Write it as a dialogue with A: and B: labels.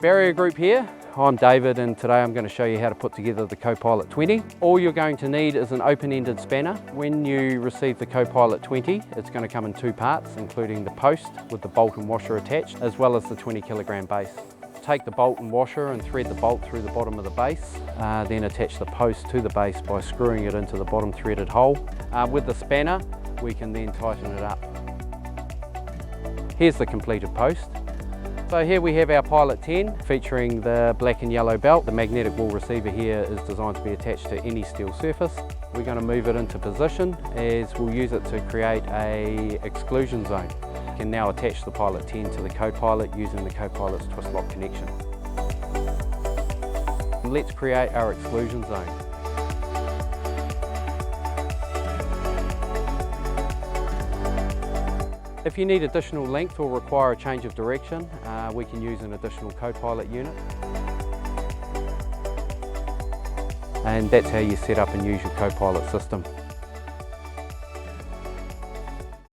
A: Barrier group here. I'm David and today I'm going to show you how to put together the Copilot 20. All you're going to need is an open-ended spanner. When you receive the Copilot 20, it's going to come in two parts, including the post with the bolt and washer attached, as well as the 20 kilogram base. Take the bolt and washer and thread the bolt through the bottom of the base, then attach the post to the base by screwing it into the bottom threaded hole. With the spanner, we can then tighten it up. Here's the completed post. So here we have our Pilot 10 featuring the black and yellow belt. The magnetic wall receiver here is designed to be attached to any steel surface. We're going to move it into position as we'll use it to create an exclusion zone. You can now attach the Pilot 10 to the Copilot using the Copilot's twist lock connection. Let's create our exclusion zone. If you need additional length or require a change of direction, we can use an additional Copilot unit. And that's how you set up and use your Copilot system.